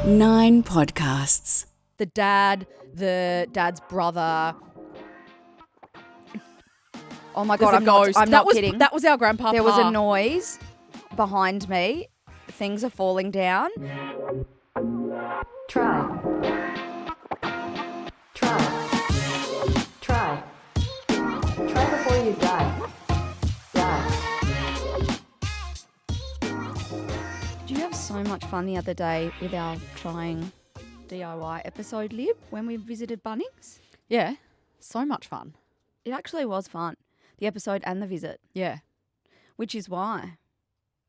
9 podcasts. The dad's brother. Oh my There's God, a I'm not, ghost. I'm not kidding. That was our grandpa. There was a noise behind me. Things are falling down. Try. Try before you die. Did you have so much fun the other day with our trying DIY episode, Lib, when we visited Bunnings? Yeah, so much fun. It actually was fun, the episode and the visit, Yeah. which is why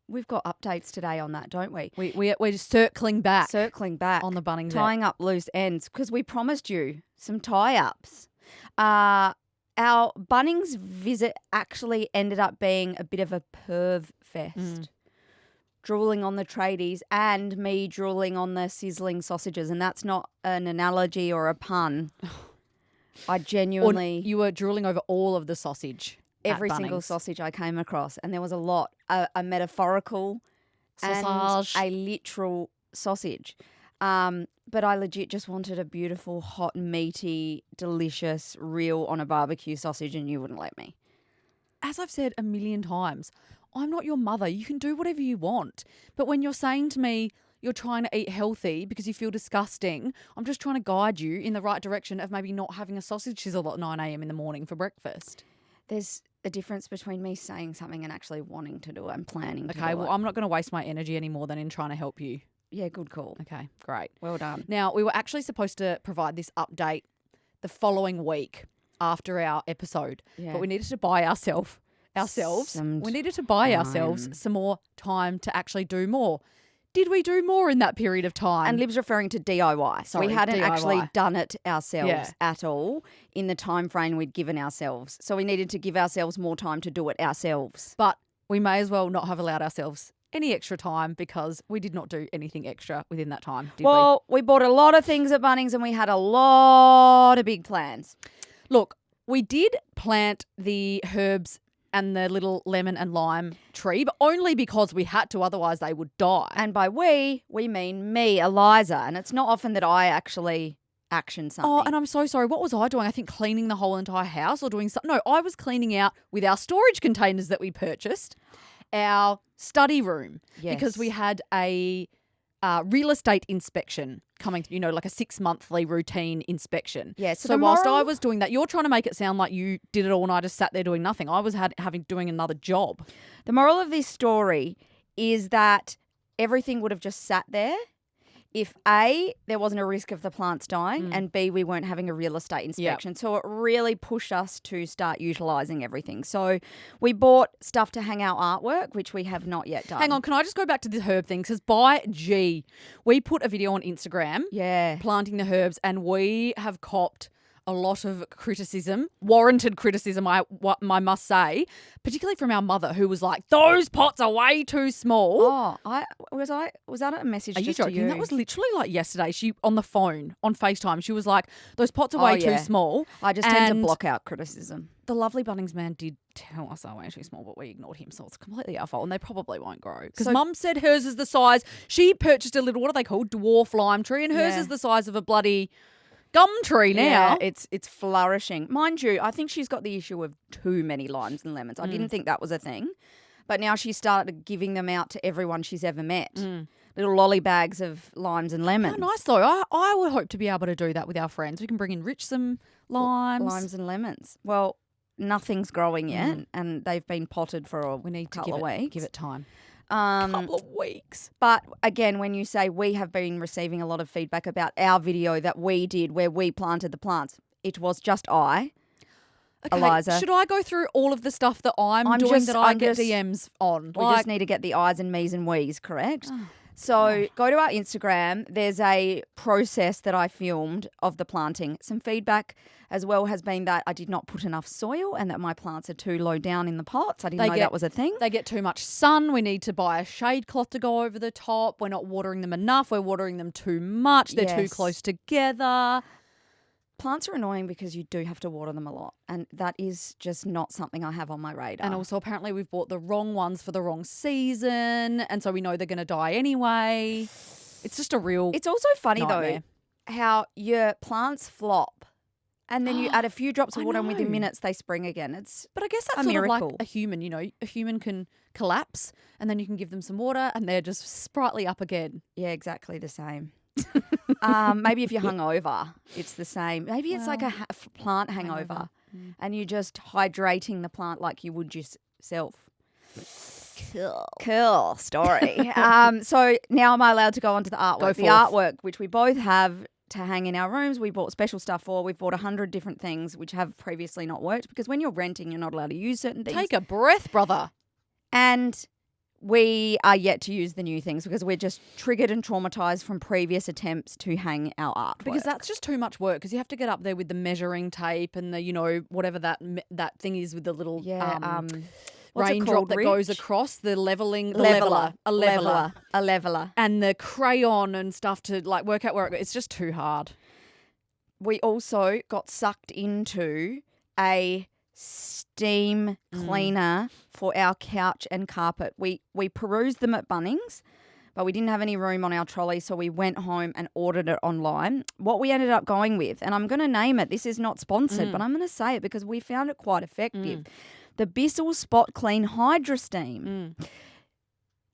we've got updates today on that, don't we? We're just circling back Circling back on the Bunnings tying up loose ends because we promised you some tie-ups. Our Bunnings visit actually ended up being a bit of a perv fest. Drooling on the tradies and me drooling on the sizzling sausages. And that's not an analogy or a pun. I genuinely... You were drooling over all of the sausage. every at single Bunnings. sausage I came across. And there was a lot. A metaphorical Sausage. and a literal sausage. But I legit just wanted a beautiful, hot, meaty, delicious, real on a barbecue sausage and you wouldn't let me. As I've said a million times, I'm not your mother. You can do whatever you want. But when you're saying to me you're trying to eat healthy because you feel disgusting, I'm just trying to guide you in the right direction of maybe not having a sausage sizzle at 9 a.m. in the morning for breakfast. There's a difference between me saying something and actually wanting to do it and planning to do Okay, it. well, I'm not going to waste my energy any more than in trying to help you. Yeah, good call. Okay, great. Well done. Now, we were actually supposed to provide this update the following week after our episode, Yeah. but we needed to buy ourselves Some time. some more time to actually do more. Did we do more in that period of time? And Lib's referring to DIY. Sorry, we hadn't actually DIY. done it ourselves Yeah. at all in the time frame we'd given ourselves. So we needed to give ourselves more time to do it ourselves. But we may as well not have allowed ourselves any extra time because we did not do anything extra within that time, did we? Well, we bought a lot of things at Bunnings and we had a lot of big plans. Look, we did plant the herbs and the little lemon and lime tree, but only because we had to, otherwise they would die. And by we mean me, Eliza. And it's not often that I actually action something. Oh, and I'm so sorry. What was I doing? I think cleaning the whole entire house or doing something. No, I was cleaning out with our storage containers that we purchased, our study room, because Yes. we had a real estate inspection coming, like a 6-monthly routine inspection. Yeah, So, so the whilst I moral- was doing that, you're trying to make it sound like you did it all and I just sat there doing nothing. I was doing another job. The moral of this story is that everything would have just sat there if A, there wasn't a risk of the plants dying, and B, we weren't having a real estate inspection. So it really pushed us to start utilising everything. So we bought stuff to hang our artwork, which we have not yet done. Hang on, can I just go back to the herb thing? Because we put a video on Instagram Yeah. planting the herbs and we have copped a lot of criticism, warranted criticism, I must say, particularly from our mother who was like, those pots are way too small. Oh, was that a message Are you just joking? to you? That was literally like yesterday. She on the phone, on FaceTime, she was like, those pots are way too yeah. small. I just tend to And block out criticism. the lovely Bunnings man did tell us they're way too small, but we ignored him, so it's completely our fault, and they probably won't grow. Because So- Mum said hers is the size. She purchased a little, what are they called, dwarf lime tree, and hers Yeah. is the size of a bloody gum tree now. Yeah, it's flourishing. Mind you, I think she's got the issue of too many limes and lemons. I didn't think that was a thing. But now she started giving them out to everyone she's ever met. Little lolly bags of limes and lemons. How nice though. I would hope to be able to do that with our friends. We can bring in Rich some limes. Limes and lemons. Well, nothing's growing yet and they've been potted for a We need to couple of weeks. give it time. Um, Couple of weeks. But again, when you say we have been receiving a lot of feedback about our video that we did where we planted the plants, it was just I. Okay, Eliza. should I go through all of the stuff that I'm doing just- that I I'm get just- DMs on? We just need to get the I's and me's and we's correct. So go to our Instagram. There's a process that I filmed of the planting. Some feedback as well has been that I did not put enough soil and that my plants are too low down in the pots. I didn't know that was a thing. They get too much sun. We need to buy a shade cloth to go over the top. We're not watering them enough. We're watering them too much. They're too Yes. close together. Plants are annoying because you do have to water them a lot. And that is just not something I have on my radar. And also apparently we've bought the wrong ones for the wrong season. And so we know they're going to die anyway. It's just a real It's also funny nightmare. though how your plants flop and then you add a few drops of I water and within know. minutes they spring again. It's But I guess that's a sort of miracle. like a human, you know. A human can collapse and then you can give them some water and they're just sprightly up again. yeah, exactly the same. Maybe if you're hungover, it's the same. Maybe it's like a plant hangover, and you're just hydrating the plant like you would yourself. Cool story. So now am I allowed to go on to the artwork? Go The forth. artwork, which we both have to hang in our rooms. We bought special stuff for. We've bought 100 different things which have previously not worked because when you're renting, you're not allowed to use certain things. Take a breath, brother. And we are yet to use the new things because we're just triggered and traumatized from previous attempts to hang our artwork. Because that's just too much work because you have to get up there with the measuring tape and the, you know, whatever that thing is with the little what's it raindrop called, that goes Rich? across the leveling, the leveler, a leveler. a leveler. And the crayon and stuff to like work out where it goes. It's just too hard. We also got sucked into a steam cleaner for our couch and carpet. We perused them at Bunnings, but we didn't have any room on our trolley, so we went home and ordered it online. What we ended up going with, and I'm going to name it, this is not sponsored, but I'm going to say it because we found it quite effective. The Bissell Spot Clean Hydra Steam.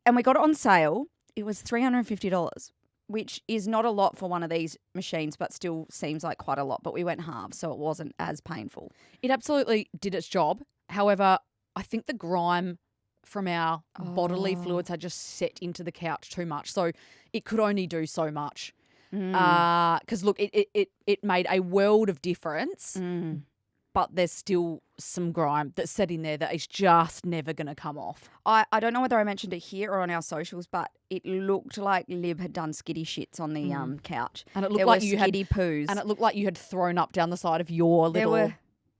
And we got it on sale. It was $350, which is not a lot for one of these machines, but still seems like quite a lot. But we went halves, so it wasn't as painful. It absolutely did its job. However, I think the grime from our bodily fluids had just set into the couch too much. So it could only do so much. Because look, it made a world of difference. But there's still some grime that's set in there that is just never going to come off. I don't know whether I mentioned it here or on our socials, but it looked like Lib had done skitty shits on the couch. And it looked There like were you had skitty poos. And it looked like you had thrown up down the side of your There little were-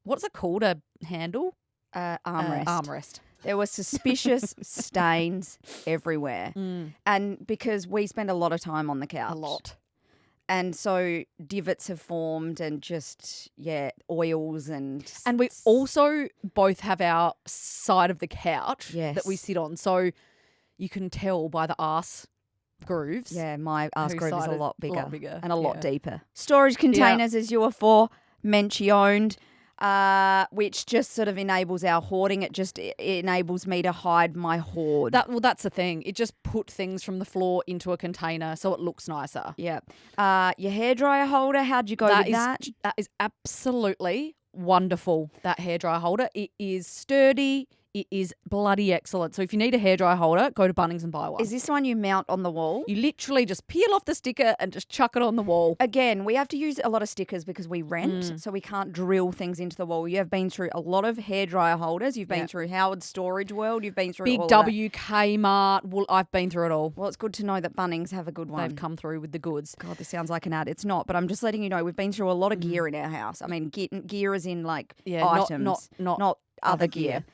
what's it called? A handle? armrest. Armrest. There were suspicious stains everywhere. And because we spend a lot of time on the couch. A lot. And so divots have formed and just, oils and... And we also both have our side of the couch that we Yes. sit on. So you can tell by the arse grooves. Yeah, my arse whose groove is side a is lot a lot bigger, bigger, and a lot yeah. deeper. Storage containers, as you were aforementioned, which just sort of enables our hoarding. It enables me to hide my hoard. That's the thing. It just put things from the floor into a container so it looks nicer. Yeah. Your hairdryer holder, how'd you go with that? That is absolutely wonderful, that hairdryer holder. It is sturdy. It is bloody excellent. So if you need a hairdryer holder, go to Bunnings and buy one. Is this one you mount on the wall? You literally just peel off the sticker and just chuck it on the wall. Again, we have to use a lot of stickers because we rent, so we can't drill things into the wall. You have been through a lot of hairdryer holders. You've been through Howard's Storage World. You've been through Big all W, Kmart. Well, I've been through it all. Well, it's good to know that Bunnings have a good one. They've come through with the goods. God, this sounds like an ad. It's not, but I'm just letting you know we've been through a lot of gear in our house. I mean, gear is in like items, not other gear.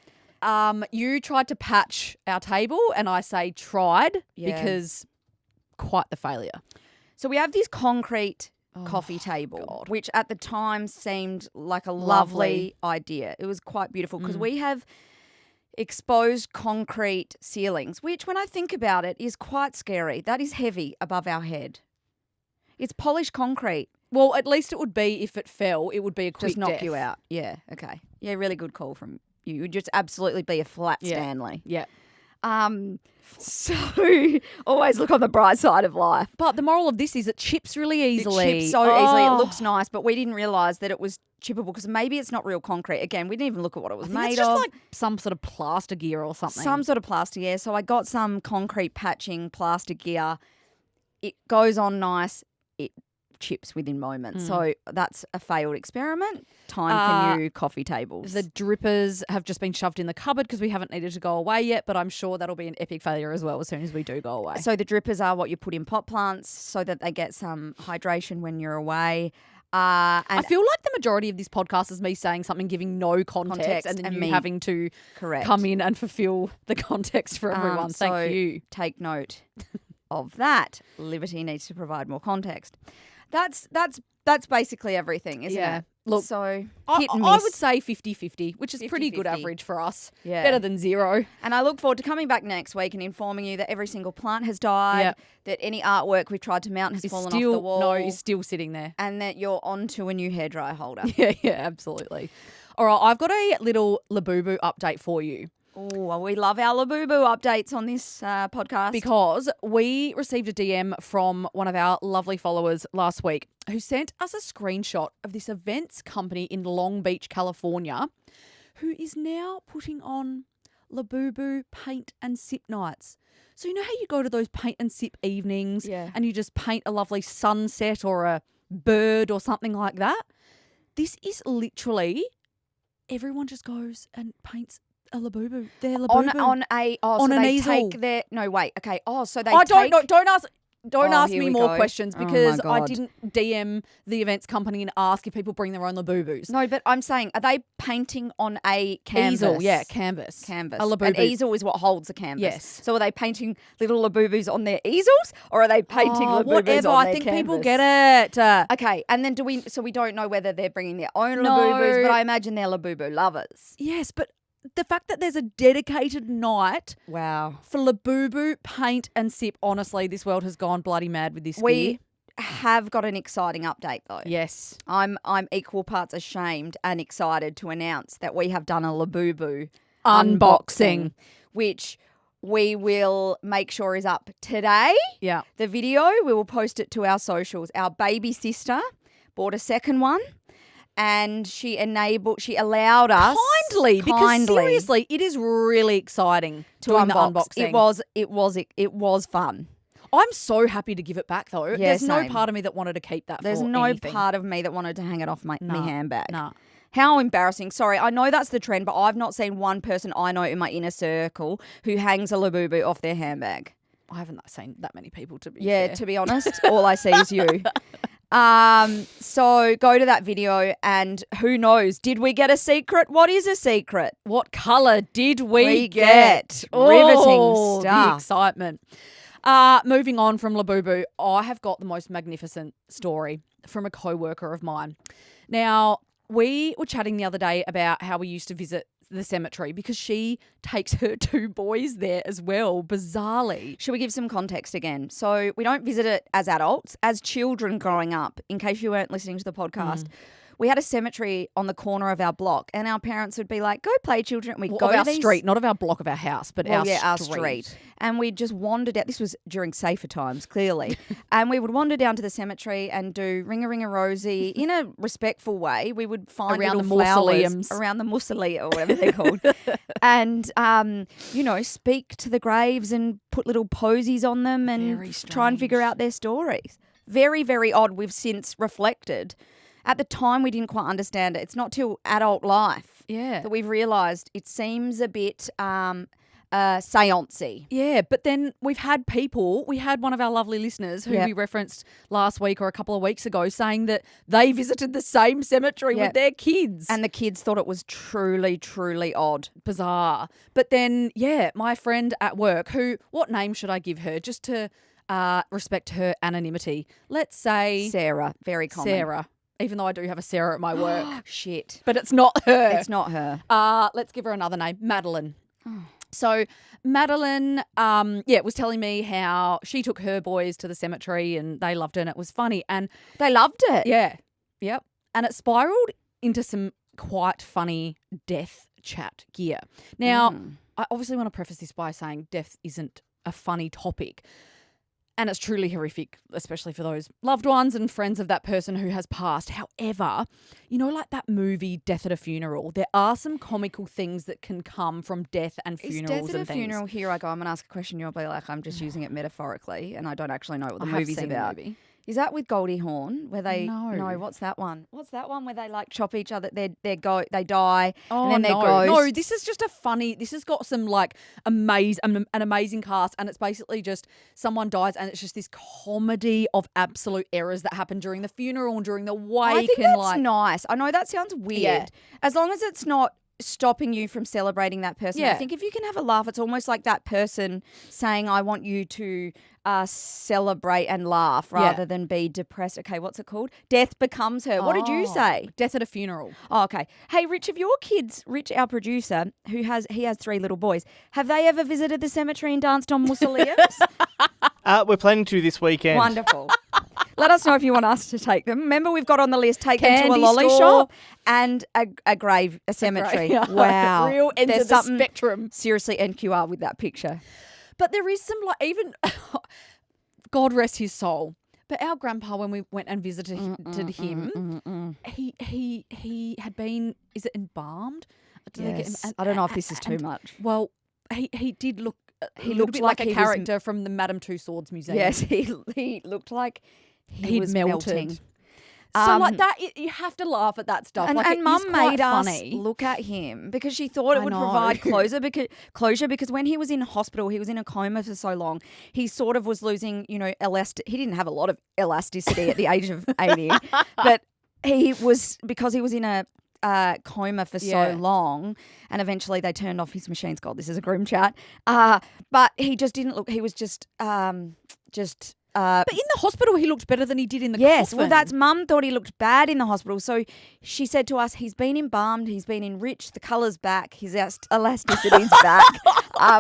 You tried to patch our table, and I say tried because quite the failure. So we have this concrete coffee table, which at the time seemed like a lovely idea. It was quite beautiful because we have exposed concrete ceilings, which when I think about it is quite scary. That is heavy above our head. It's polished concrete. Well, at least it would be, if it fell, it would be a quick Just knock death. you out. Yeah, okay. Yeah, really good call from you. It would just absolutely be a flat Stanley. Yeah. So always look on the bright side of life. But the moral of this is it chips really easily. It chips so easily. It looks nice, but we didn't realise that it was chippable because maybe it's not real concrete. Again, we didn't even look at what it was I think made it's just of. like some sort of plaster gear or something. Some sort of plaster, yeah. So I got some concrete patching plaster gear. It goes on nice. It chips within moments. So that's a failed experiment. Time for new coffee tables. The drippers have just been shoved in the cupboard because we haven't needed to go away yet, but I'm sure that'll be an epic failure as well as soon as we do go away. So the drippers are what you put in pot plants so that they get some hydration when you're away. And I feel like the majority of this podcast is me saying something, giving no context and then and you me- having to correct. come in and fulfill the context for everyone. So Thank you. Take note of that. Liberty needs to provide more context. That's that's basically everything, isn't Yeah. it? Look, So I, hit and I miss. would say 50-50, which is pretty good 50-50. average for us. Yeah. Better than 0. And I look forward to coming back next week and informing you that every single plant has died, Yep. that any artwork we've tried to mount has It's fallen still, off the wall, No, it's still sitting there. and that you're onto a new hairdryer holder. Yeah, absolutely. All right, I've got a little Labubu update for you. Oh, we love our Labubu updates on this podcast. Because we received a DM from one of our lovely followers last week who sent us a screenshot of this events company in Long Beach, California, who is now putting on Labubu paint and sip nights. So you know how you go to those paint and sip evenings and you just paint a lovely sunset or a bird or something like that? This is literally everyone just goes and paints a Labubu. Their Labubu. on On so an they easel. take their no wait okay so they I take don't ask here me we more go. questions Oh my because I God. didn't DM the events company and ask if people bring their own Labubus. no, but I'm saying, are they painting on a canvas? Easel, yeah, canvas. A A Labubu. An easel is what holds a canvas. Yes. So are they painting little Labubus on their easels, or are they painting Labubus whatever. on I their think canvas? people get it. Okay, and then so we don't know whether they're bringing their own No. Labubus, but I imagine they're Labubu lovers. Yes, but the fact that there's a dedicated night Wow. for Labubu paint and sip, honestly, this world has gone bloody mad with this gear. We have got an exciting update though. Yes. I'm equal parts ashamed and excited to announce that we have done a Labubu Unboxing. which we will make sure is up today. Yeah. The video, we will post it to our socials. Our baby sister bought a second one, and she allowed us Because seriously, it is really exciting to doing unbox. the unboxing. It was fun. I'm so happy to give it back though. Yeah, There's no same. part of me that wanted to keep that There's for no anything. part of me that wanted to hang it off my handbag. Nah. How embarrassing. Sorry, I know that's the trend, but I've not seen one person I know in my inner circle who hangs a Labubu off their handbag. I haven't seen that many people to be Yeah, fair. to be honest, all I see is you. So go to that video, and who knows? Did we get a secret? What is a secret? What colour did we We get? get riveting The stuff. excitement. Moving on from Labubu, I have got the most magnificent story from a co-worker of mine. Now, we were chatting the other day about how we used to visit the cemetery because she takes her 2 boys there as well, bizarrely. Should we give some context again? So we don't visit it as adults. As children growing up, in case you weren't listening to the podcast, we had a cemetery on the corner of our block, and our parents would be like, go play, children. And we'd go of to our these... street, not of our block, of our house, but Well, our our street. street. And we just wandered out. This was during safer times, clearly. And we would wander down to the cemetery and do ring a rosy in a respectful way. We would find Around little the flowers mausoleums. around the mausolea or whatever they're called, and speak to the graves and put little posies on them and Very try and figure strange. out their stories. Very, very odd. We've since reflected. At the time, we didn't quite understand it. It's not till adult life Yeah. that we've realised it seems a bit seancey. Yeah, but then we had one of our lovely listeners who Yep. we referenced last week or a couple of weeks ago saying that they visited the same cemetery Yep. with their kids. And the kids thought it was truly, truly odd. Bizarre. But then, yeah, my friend at work, what name should I give her just to respect her anonymity? Let's say Sarah, very common. Sarah, even though I do have a Sarah at my work. Shit. But it's not her. It's not her. Let's give her another name, Madeline. So Madeline, was telling me how she took her boys to the cemetery and they loved it and it was funny. And They loved it. yeah, yep. And it spiraled into some quite funny death chat gear. Now, I obviously want to preface this by saying death isn't a funny topic. And it's truly horrific, especially for those loved ones and friends of that person who has passed. However, like that movie Death at a Funeral, there are some comical things that can come from death and Is funerals death at and a things. funeral? Here I go. I'm going to ask a question. You'll be like, I'm just using it metaphorically, and I don't actually know what the I have movie's seen the about. movie. Is that with Goldie Hawn where they? No. What's that one? What's that one where they like chop each other? They die, Oh, and then they're no. ghosts. No, this is just this has got some like an amazing cast, and it's basically just someone dies and it's just this comedy of absolute errors that happen during the funeral and during the wake. I think and that's nice. I know that sounds weird. Yeah. As long as it's not stopping you from celebrating that person. I Yeah. think if you can have a laugh, it's almost like that person saying, I want you to celebrate and laugh rather than be depressed. Okay, what's it called? Death becomes her. What did you say? Death at a funeral. Oh, okay. Hey, Rich, have your kids, Rich, our producer, he has 3 little boys, have they ever visited the cemetery and danced on mausoleums? We're planning to this weekend. Wonderful. Let us know if you want us to take them. Remember, we've got on the list, take them to a Candy lolly store. shop and a cemetery. Yeah. Wow. Real ends There's of the something spectrum. seriously NQR with that picture. But there is some, like, even, God rest his soul. But our grandpa, when we went and visited him, he had been, is it embalmed? Did they get him? Yes. I don't know if this is too much. Well, he did look, He a looked bit like like he a was- character from the Madame Tussauds Museum. Yes, he looked like He'd was melted. melting. So like that, you have to laugh at that stuff. And, like, and it Mum is quite made us funny. look at him because she thought it I would know. provide closure because when he was in hospital, he was in a coma for so long, he sort of was losing, he didn't have a lot of elasticity at the age of 80, but he was, because he was in a coma for Yeah. so long, and eventually they turned off his machines. God, this is a grim chat. But he just didn't look, he was just But in the hospital, he looked better than he did in the yes, coffin. well, that's Mum thought he looked bad in the hospital. So she said to us, he's been embalmed, he's been enriched, the colour's back, his elasticity's back.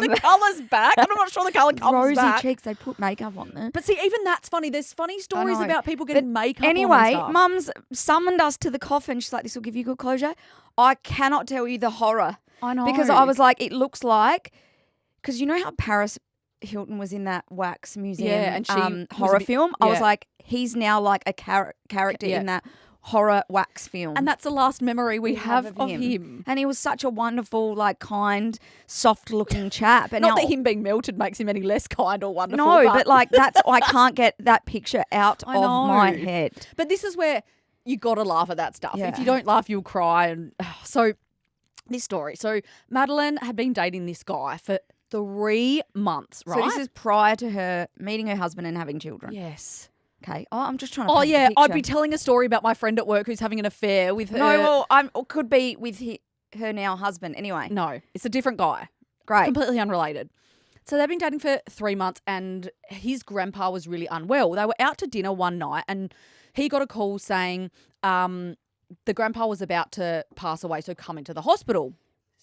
the colour's back. I'm not sure the colour comes Rosy back. cheeks, they put makeup on them. But see, even that's funny. There's funny stories know. about people getting makeup on Anyway, and stuff. Mum's summoned us to the coffin. She's like, this will give you good closure. I cannot tell you the horror. I know. Because I was like, it looks like, because you know how Paris Hilton was in that wax museum Yeah, and she was a horror bit- film? I was yeah. like, he's now like a character Yeah. in that horror wax film. And that's the last memory we have of him. And he was such a wonderful, like, kind, soft-looking chap. And Not now, that him being melted makes him any less kind or wonderful. no, but like I can't get that picture out I of know. my head. But this is where you got to laugh at that stuff. Yeah. If you don't laugh, you'll cry. And so this story. So Madeline had been dating this guy for 3 months, right? So this is prior to her meeting her husband and having children. yes. Okay. Oh, I'm just trying to. Oh paint the yeah, I'd picture. be telling a story about my friend at work who's having an affair with her. No, well, it could be with her now husband. Anyway, No, it's a different guy. great. Completely unrelated. So they've been dating for 3 months and his grandpa was really unwell. They were out to dinner one night and he got a call saying the grandpa was about to pass away, so come into the hospital.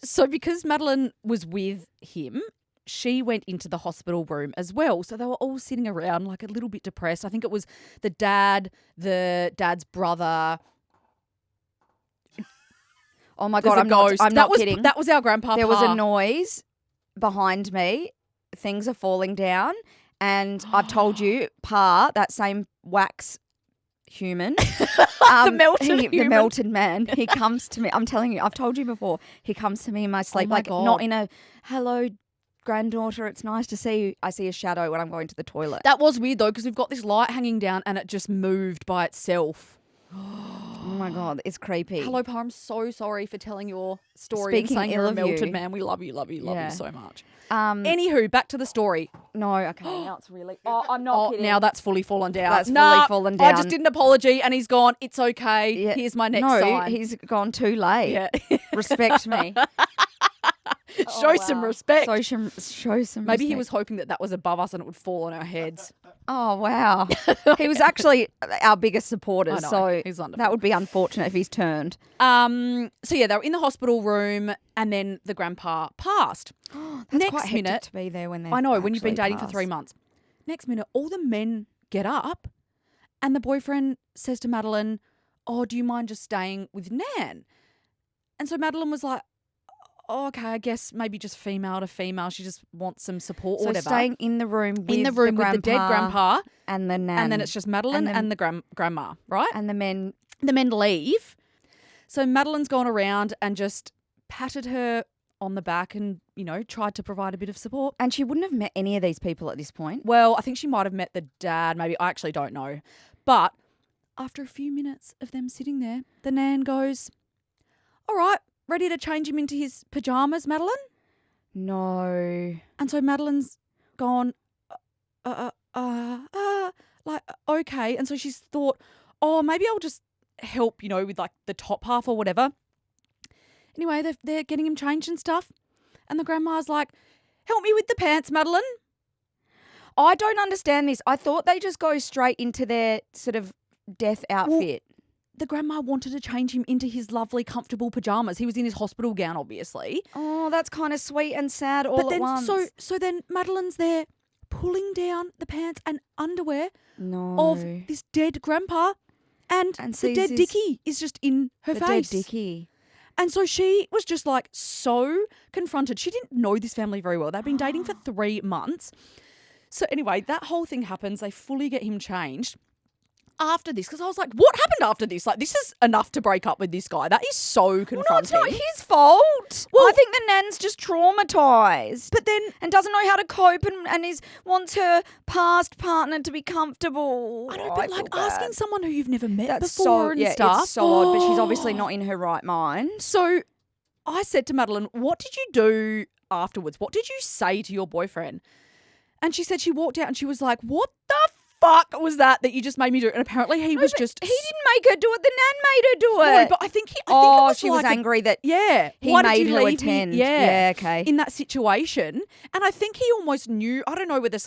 So because Madeline was with him, she went into the hospital room as well. So they were all sitting around like a little bit depressed. I think it was the dad's brother. Oh my There's god, a I'm not. ghost. I'm That not was, kidding. That was our grandpa. There was a noise behind me. Things are falling down, and I've told you, Pa, that same wax human, The melted the human. melted man. He comes to me. I'm telling you, I've told you before. He comes to me in my sleep, my like God. not in a hello, granddaughter. It's nice to see you. I see a shadow when I'm going to the toilet. That was weird though, because we've got this light hanging down and it just moved by itself. Oh my god, it's creepy. Hello, Pa, I'm so sorry for telling your story Speaking and saying ill you're a of melted you. man. We love you, love you, love Yeah. you so much. Anywho, Anywho, back to the story. no, okay, now it's really. Oh, I'm not Oh, kidding. now that's fully fallen down. That's fully Nah, fallen I down. just did an apology and he's gone. It's okay. Yeah. Here's my next no, sign. he's gone too late. Yeah. Respect me. Show some respect. Show some. Maybe he respect. was hoping that was above us and it would fall on our heads. Oh wow, he was actually our biggest supporter. I know, So he's wonderful. that would be unfortunate if he's turned. So yeah, they were in the hospital room and then the grandpa passed. That's Next quite hectic minute, to be there when they. I know, when you've been dating for 3 months. Next minute, all the men get up and the boyfriend says to Madeline, oh, do you mind just staying with Nan? And so Madeline was like, oh, okay, I guess maybe just female to female. She just wants some support or So whatever. staying in the room with in the room with the dead grandpa. and the nan, And then it's just Madeline and the grandma, right? and the men. The men leave. So Madeline's gone around and just patted her on the back and, tried to provide a bit of support. And she wouldn't have met any of these people at this point. Well, I think she might have met the dad, maybe. I actually don't know. But after a few minutes of them sitting there, the nan goes, all right, ready to change him into his pajamas, Madeline? No. And so Madeline's gone, okay. And so she's thought, oh, maybe I'll just help, with like the top half or whatever. Anyway, they're getting him changed and stuff. And the grandma's like, help me with the pants, Madeline. I don't understand this. I thought they just go straight into their sort of death outfit. The grandma wanted to change him into his lovely, comfortable pajamas. He was in his hospital gown, obviously. Oh, that's kind of sweet and sad all at once. So then Madeline's there pulling down the pants and underwear No. of this dead grandpa. And the sees dead his- Dickie is just in her the face. dead Dickie. And so she was just like so confronted. She didn't know this family very well. They'd been dating for 3 months. So anyway, that whole thing happens. They fully get him changed. After this, because I was like, what happened after this? Like, this is enough to break up with this guy. That is so confronting. Well, no, it's not his fault. Well, I think the nan's just traumatised. But then, And doesn't know how to cope and wants her past partner to be comfortable. I know, but like feel asking bad. someone who you've never met That's before so, and yeah, stuff. it's so odd, but she's obviously not in her right mind. So I said to Madeline, what did you do afterwards? What did you say to your boyfriend? And she said she walked out and she was like, what the fuck was that you just made me do? And apparently he was just... He didn't make her do it. The nan made her do it. No, but I think it was she like was angry that yeah. he Why did made you her leave me? attend. Yeah. Yeah, okay. In that situation. And I think he almost knew, I don't know whether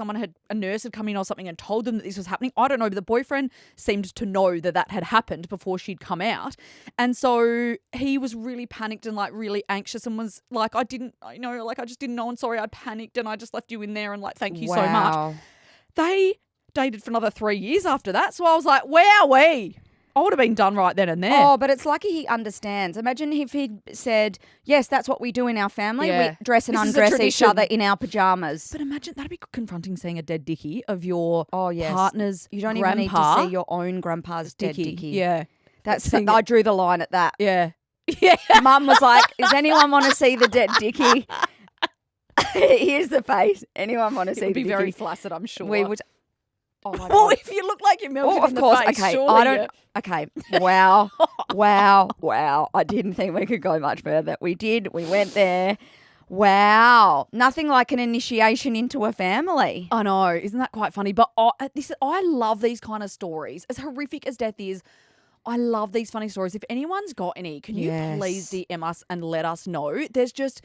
a nurse had come in or something and told them that this was happening. I don't know, but the boyfriend seemed to know that had happened before she'd come out. And so he was really panicked and like really anxious and was like, I just didn't know. And sorry, I panicked and I just left you in there and like, thank you so much. Wow. They dated for another 3 years after that. So I was like, wowee. I would have been done right then and there. Oh, but it's lucky he understands. Imagine if he'd said, yes, that's what we do in our family. Yeah. We dress and This is a undress each tradition. other in our pajamas. But imagine, that'd be confronting seeing a dead Dickie of your Yes. partner's You don't grandpa. even need to see your own grandpa's dead Dickie. Yeah. That's Seeing I drew the line at that. Yeah. Yeah. Mum was like, does anyone want to see the dead Dickie? Here's the face. Anyone want to see It would the be Dickie? very flaccid, I'm sure. We would. Oh my Well, God. if you look like you're melted Oh, of in the course. face, Okay. surely I don't. you're- Okay. Wow. Wow. I didn't think we could go much further. We did. We went there. Wow. Nothing like an initiation into a family. I know, isn't that quite funny? But I love these kind of stories. As horrific as death is, I love these funny stories. If anyone's got any, can you please DM us and let us know? There's just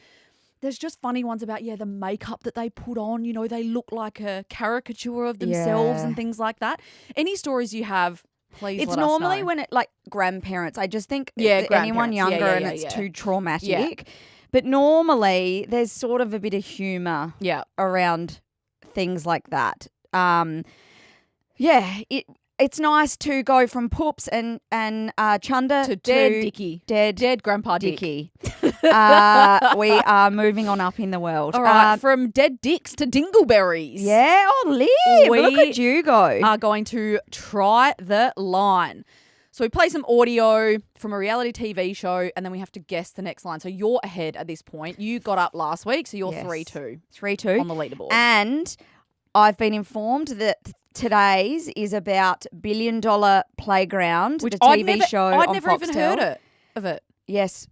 funny ones about, the makeup that they put on. You know, they look like a caricature of themselves and things like that. Any stories you have, please It's let us know. normally when it like grandparents. I just think Yeah, anyone grandparents. younger Yeah, and yeah, it's yeah. too traumatic. Yeah. But normally there's sort of a bit of humour Yeah. around things like that. It's nice to go from Poops and Chunda To dead Dickie. dead Grandpa Dick. Dickie. We are moving on up in the world. All right, from dead dicks to dingleberries. Yeah. Oh, Liv, look We at you go. Are going to try the line. So we play some audio from a reality TV show and then we have to guess the next line. So you're ahead at this point. You got up last week, so you're Yes. 3-2 3-2 on the leaderboard. And I've been informed that today's is about $1 Billion Playground, Which the TV show I'd on never Foxtel. even heard of it. Yes,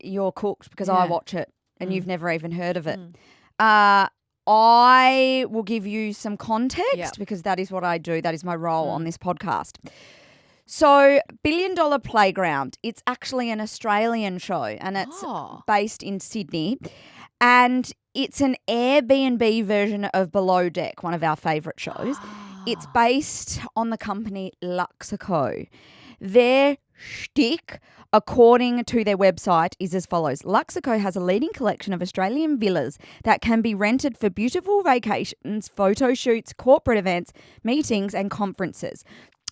you're cooked because I Yeah. watch it and you've never even heard of it. Mm. I will give you some context Yeah. because that is what I do. That is my role on this podcast. So, $1 Billion Playground, it's actually an Australian show and it's based in Sydney. And it's an Airbnb version of Below Deck, one of our favourite shows. It's based on the company Luxico. Their shtick, according to their website, is as follows. Luxico has a leading collection of Australian villas that can be rented for beautiful vacations, photo shoots, corporate events, meetings and conferences.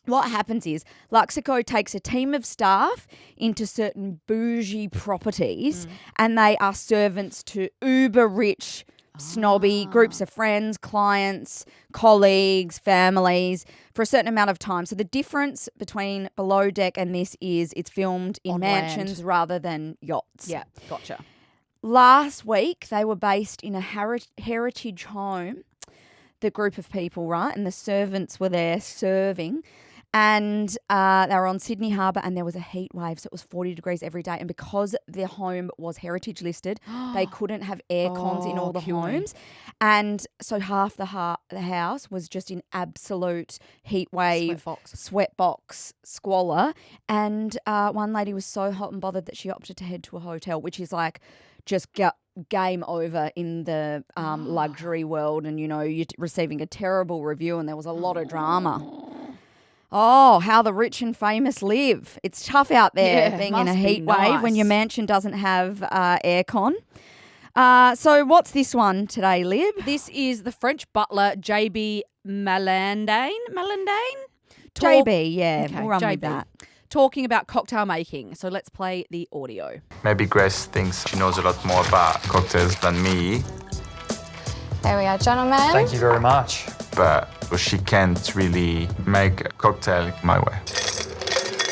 What happens is Luxico takes a team of staff into certain bougie properties and they are servants to uber rich, snobby groups of friends, clients, colleagues, families for a certain amount of time. So the difference between Below Deck and this is it's filmed in On mansions land. rather than yachts. Yeah, gotcha. Last week, they were based in a heritage home, the group of people, right? And the servants were there serving. And they were on Sydney Harbour and there was a heat wave. So it was 40 degrees every day. And because their home was heritage listed, they couldn't have air cons in all the homes. And so half the house was just in absolute heat wave, sweatbox squalor. And one lady was so hot and bothered that she opted to head to a hotel, which is like just game over in the luxury world. And, you know, you're receiving a terrible review and there was a lot of drama. Oh, how the rich and famous live. It's tough out there being in a heat wave when your mansion doesn't have aircon. So what's this one today, Lib? This is the French butler, JB Malandane. JB, yeah. Okay, we'll run JB. with that. Talking about cocktail making. So let's play the audio. Maybe Grace thinks she knows a lot more about cocktails than me, There we are, gentlemen. Thank you very much. but she can't really make a cocktail my way.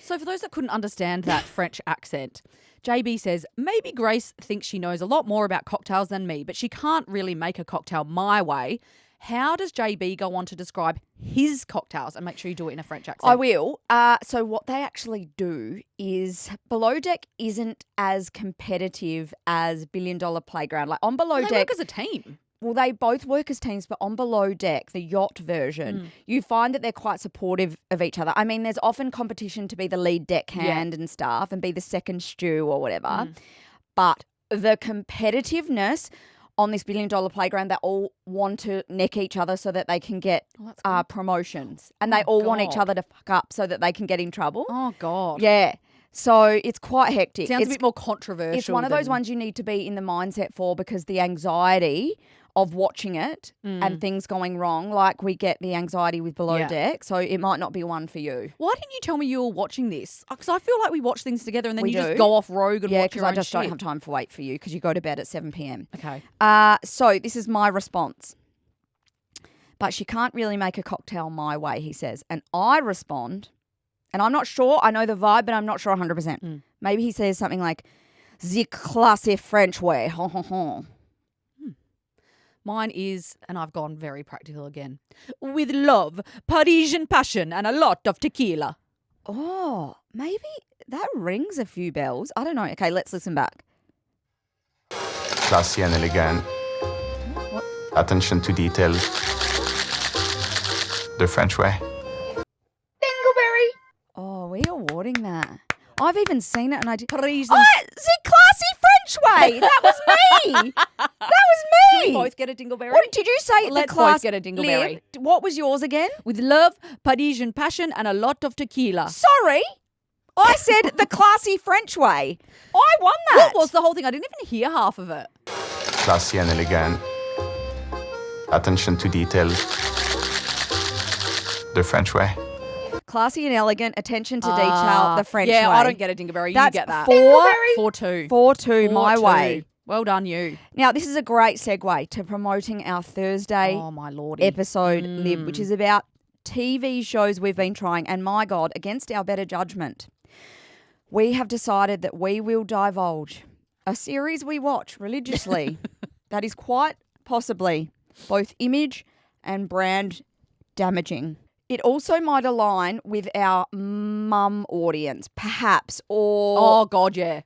So for those that couldn't understand that French accent, JB says, maybe Grace thinks she knows a lot more about cocktails than me, but she can't really make a cocktail my way. How does JB go on to describe his cocktails? And make sure you do it in a French accent. I will. So what they actually do is Below Deck isn't as competitive as $1 Billion Playground. Like on Below They Deck, work as a team. well, they both work as teams, but on Below Deck, the yacht version, you find that they're quite supportive of each other. I mean, there's often competition to be the lead deckhand and stuff and be the second stew or whatever. But the competitiveness on this $1 Billion Playground, they all want to neck each other so that they can get promotions. And they all want each other to fuck up so that they can get in trouble. Oh, God. Yeah. So it's quite hectic. Sounds It's a bit more controversial. It's one of those ones you need to be in the mindset for because the anxiety of watching it and things going wrong, like we get the anxiety with Below Deck, so it might not be one for you. Why didn't you tell me you were watching this? Because I feel like we watch things together and then We you do. just go off rogue and Yeah, watch because your I own just shit. don't have time for wait for you because you go to bed at 7 p.m. Okay. So this is my response. But she can't really make a cocktail my way, he says. And I respond, and I'm not sure, I know the vibe, but I'm not sure 100%. Maybe he says something like, the classy French way. Ha, ha, ha. Mine is, and I've gone very practical again, with love, Parisian passion, and a lot of tequila. Oh, maybe that rings a few bells. I don't know. Okay, let's listen back. Classy and elegant. Attention to detail. The French way. Oh, we are awarding that. I've even seen it and I did. Parisian. Oh, the classy French way. That was me. That was Do we me. both get a dingleberry? What did you say? Let's the class both get a dingleberry. Liv, what was yours again? With love, Parisian passion, and a lot of tequila. Sorry. I said the classy French way. I won that. What was the whole thing? I didn't even hear half of it. Classy and elegant. Attention to detail. The French way. Classy and elegant, attention to detail, the French way. Yeah, I don't get a dingleberry. That's you get that. 4-2. 4-2 my 4-2. way. Well done, you. Now, this is a great segue to promoting our Thursday Oh, my lordy. episode, Lib, which is about TV shows we've been trying. And my God, against our better judgment, we have decided that we will divulge a series we watch religiously that is quite possibly both image and brand damaging. It also might align with our mum audience, perhaps, or... Oh, God, yeah.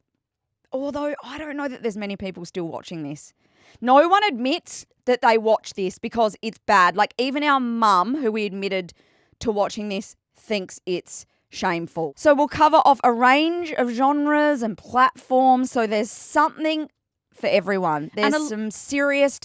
Although I don't know that there's many people still watching this. No one admits that they watch this because it's bad. Like even our mum, who we admitted to watching this, thinks it's shameful. So we'll cover off a range of genres and platforms. So there's something for everyone. There's some serious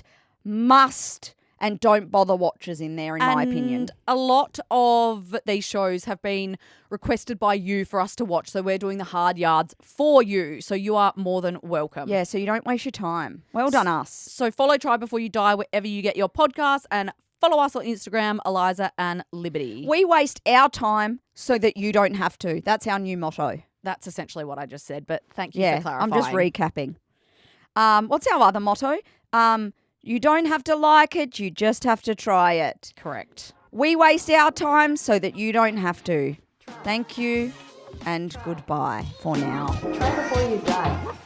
must and don't bother watchers in there, in my opinion. And a lot of these shows have been requested by you for us to watch. So we're doing the hard yards for you. So you are more than welcome. Yeah, so you don't waste your time. Well done, us. So follow Try Before You Die wherever you get your podcasts, and follow us on Instagram, Eliza and Liberty. We waste our time so that you don't have to. That's our new motto. That's essentially what I just said, but thank you Yeah, for clarifying. I'm just recapping. What's our other motto? You don't have to like it, you just have to try it. Correct. We waste our time so that you don't have to. Thank you and goodbye for now. Try before you die.